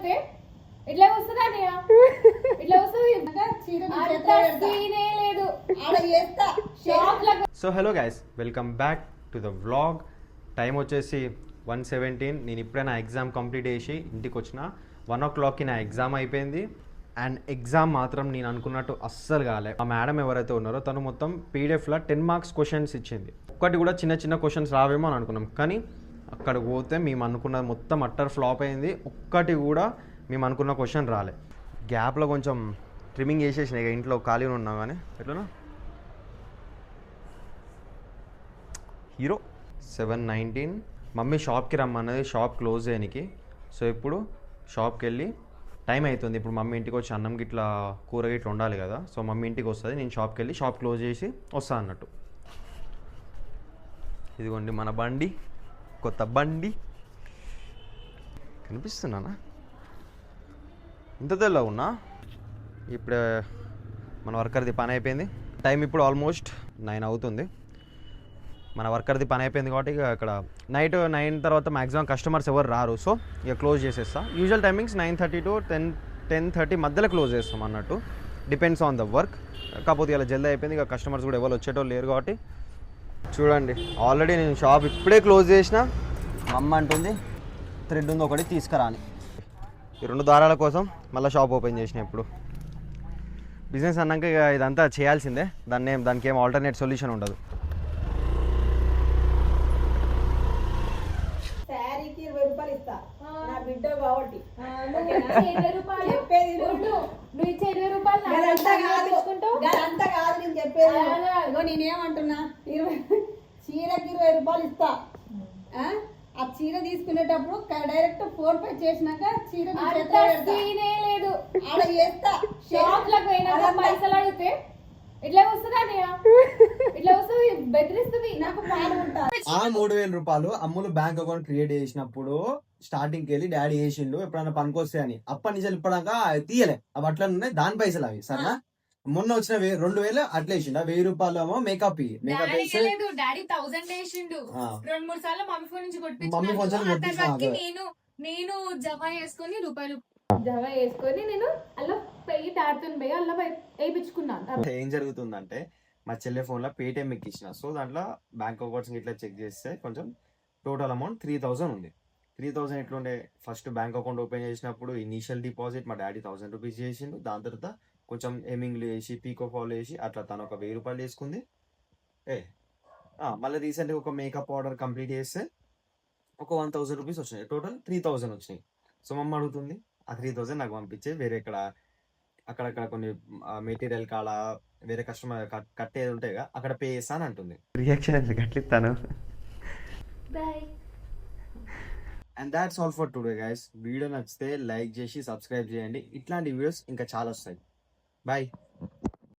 అడిగితే ఇట్లా వస్తుందా ఇట్లా వస్తుంది. So hello guys, welcome back to the vlog. Time వచ్చేసి 1:17. నేను ఇప్పుడే నా ఎగ్జామ్ కంప్లీట్ చేసి ఇంటికి వచ్చిన. 1 o'clockకి నా ఎగ్జామ్ అయిపోయింది. అండ్ ఎగ్జామ్ మాత్రం నేను అనుకున్నట్టు అస్సలు కాలే. ఆ మేడం ఎవరైతే ఉన్నారో తను మొత్తం పీడిఎఫ్లో 10 marks క్వశ్చన్స్ ఇచ్చింది. ఒక్కటి కూడా చిన్న చిన్న క్వశ్చన్స్ రావేమో అని అనుకున్నాం, కానీ అక్కడ పోతే మేము అనుకున్నది మొత్తం అట్టర్ ఫ్లాప్ అయింది. ఒక్కటి కూడా మేము అనుకున్న క్వశ్చన్ రాలే. గ్యాప్లో కొంచెం ట్రిమ్మింగ్ చేసేసిన, ఇక ఇంట్లో ఖాళీగా ఉన్నాం. కానీ ఎట్లనా హీరో 7:19. మమ్మీ షాప్కి రమ్మన్నది, షాప్ క్లోజ్ చేయడానికి. సో ఇప్పుడు షాప్కి వెళ్ళి టైం అవుతుంది. ఇప్పుడు మమ్మీ ఇంటికి వచ్చి అన్నం గిట్లా కూర గిట్లా ఉండాలి కదా. సో మమ్మీ ఇంటికి వస్తుంది, నేను షాప్కి వెళ్ళి షాప్ క్లోజ్ చేసి వస్తా అన్నట్టు. ఇదిగోండి మన బండి, కొత్త బండి. కనిపిస్తున్నానా? ఇంత తెల్ల ఉన్నా. ఇప్పుడే మన వర్కర్ది పని అయిపోయింది. టైం ఇప్పుడు ఆల్మోస్ట్ 9 అవుతుంది. మన వర్కర్ది పని అయిపోయింది కాబట్టి ఇక ఇక్కడ నైట్ 9 తర్వాత మ్యాక్సిమం కస్టమర్స్ ఎవరు రారు. సో ఇక క్లోజ్ చేసేస్తా. యూజువల్ టైమింగ్స్ 9:30 to 10:30 మధ్యలో క్లోజ్ చేస్తాం అన్నట్టు. Depends on the work. కాకపోతే ఇలా జల్దీ అయిపోయింది. ఇక కస్టమర్స్ కూడా ఎవరు వచ్చేటోళ్ళు లేరు కాబట్టి. చూడండి, ఆల్రెడీ నేను షాప్ ఇప్పుడే క్లోజ్ చేసిన. అమ్మ అంటుంది థ్రెడ్ ఉంది ఒకటి తీసుకురాని. ఈ 2 దారాల కోసం మళ్ళీ షాప్ ఓపెన్ చేసిన. ఇప్పుడు బిజినెస్ అన్నాక ఇక ఇదంతా చేయాల్సిందే. దానికి ఏం ఆల్టర్నేట్ సొల్యూషన్ ఉండదు. నేనేమంటున్నా, చీరకి 20 రూపాయలు ఇస్తా. ఆ చీర తీసుకునేటప్పుడు డైరెక్ట్ ఫోన్ పే చేసినాక చీర లేదు ఆడ చేస్తా. షాప్ లకు పోయినాక పైసలు అడిగితే ఇట్లా వస్తుందా ఇట్లా వస్తుంది, బెదిరిస్తుంది. నాకు పాలు ఉంటారు. ఆ 3,000 రూపాయలు అమ్ములు బ్యాంక్ అకౌంట్ క్రియేట్ చేసినప్పుడు స్టార్టింగ్ వెళ్ళి డాడీ వేసిండు ఎప్పుడైనా పనికొస్తే అని. అప్పటి నుంచి ఇప్పటిదాకా తీయలే. అవి అట్లా ఉన్నాయి. దాని పైసలు అవి సరేనా. మొన్న వచ్చిన 2,000 అట్లా వేసిండు. 1,000 రూపాయలు ఏమో మేకప్ డాడీ 1000 వేసిండు. 2-3 సార్లు మమ్మీ ఫోన్ నుంచి కొట్టించుకున్నా. నేను జమ చేసుకుని రూపాయలు జమ చేసుకొని నేను అలా పెయ్యి దాటుతుని పోయి అలా వేయించుకున్నాను. ఏం జరుగుతుందంటే మా చెల్లె ఫోన్ లో పేటిఎం ఎక్కించిన. సో దాంట్లో బ్యాంక్ అకౌంట్స్ ఇట్లా చెక్ చేస్తే కొంచెం టోటల్ అమౌంట్ 3,000 ఉంది. 3,000 ఎట్లుండే, ఫస్ట్ బ్యాంక్ అకౌంట్ ఓపెన్ చేసినప్పుడు ఇనీషియల్ డిపాజిట్ మా డాడీ 1,000 రూపీస్ చేసిండు. దాని తర్వాత కొంచెం ఎమింగ్లు వేసి పీకో ఫాల్ వేసి అట్లా తను ఒక 1,000 రూపాయలు వేసుకుంది. మళ్ళీ రీసెంట్గా ఒక మేకప్ ఆర్డర్ కంప్లీట్ చేస్తే ఒక 1,000 రూపీస్ వచ్చినాయి. టోటల్ 3,000 వచ్చినాయి. సో మమ్మ అడుగుతుంది ఆ 3,000 నాకు పంపించే, వేరే అక్కడక్కడ కొన్ని మెటీరియల్ కాడ వేరే కస్టమర్ కట్టేది ఉంటాయి కదా అక్కడ పే చేస్తాను అంటుంది. రియాక్షన్ కట్టిస్తాను. And that's all for today guys. Video నచ్చితే లైక్ చేసి సబ్స్క్రైబ్ చేయండి. ఇట్లాంటి వీడియోస్ ఇంకా చాలా వస్తాయి. బాయ్.